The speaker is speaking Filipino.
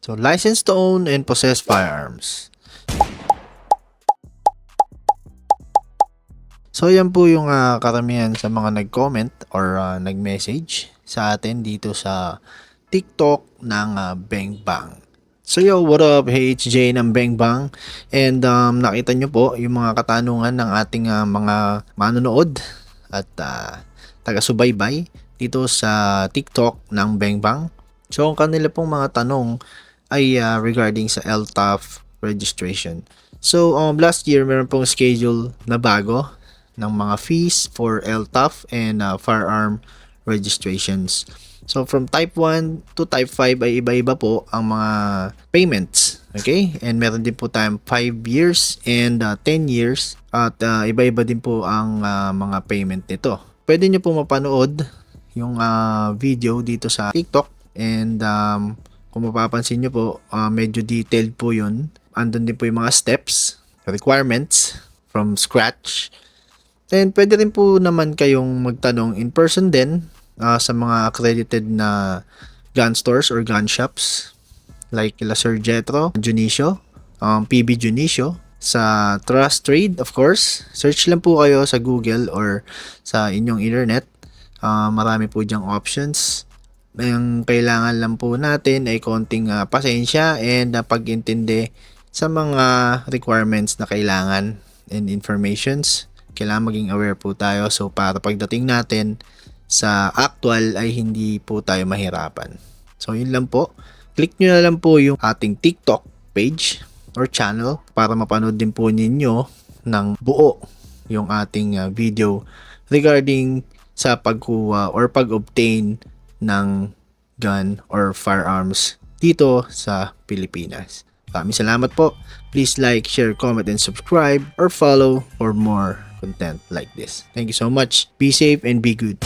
So, license to own and possess firearms. So, yan po yung karamihan sa mga nag-comment or nag-message sa atin dito sa TikTok ng Bang Bang. So yo, what up? Hey, it's Jay ng Bang Bang. And nakita nyo po yung mga katanungan ng ating mga manonood at taga-subaybay dito sa TikTok ng Bang Bang. So, ang kanila pong mga tanong ay regarding sa LTAF registration. So, last year, meron pong schedule na bago ng mga fees for LTAF and firearm registrations. So, from type 1 to type 5 ay iba-iba po ang mga payments. Okay? And meron din po tayong 5 years and 10 years. At iba-iba din po ang mga payment nito. Pwede nyo po mapanood yung video dito sa TikTok. And kung mapapansin nyo po, medyo detailed po yun. Andun din po yung mga steps, requirements from scratch. And pwede rin po naman kayong magtanong in person din sa mga accredited na gun stores or gun shops like La Sir Jetro, Junicio, PB Junicio, sa Trust Trade of course. Search lang po kayo sa Google or sa inyong internet. Marami po dyang options. Ang kailangan lang po natin ay konting pasensya and pag-intindi sa mga requirements na kailangan and informations. Kailangan maging aware po tayo so para pagdating natin sa actual ay hindi po tayo mahirapan. So yun lang po. Click nyo na lang po yung ating TikTok page or channel para mapanood din po ninyo ng buo yung ating video regarding sa pagkuha or pag-obtain ng gun or firearms dito sa Pilipinas. Maraming salamat po. Please like, share, comment, and subscribe or follow for more content like this. Thank you so much. Be safe and be good.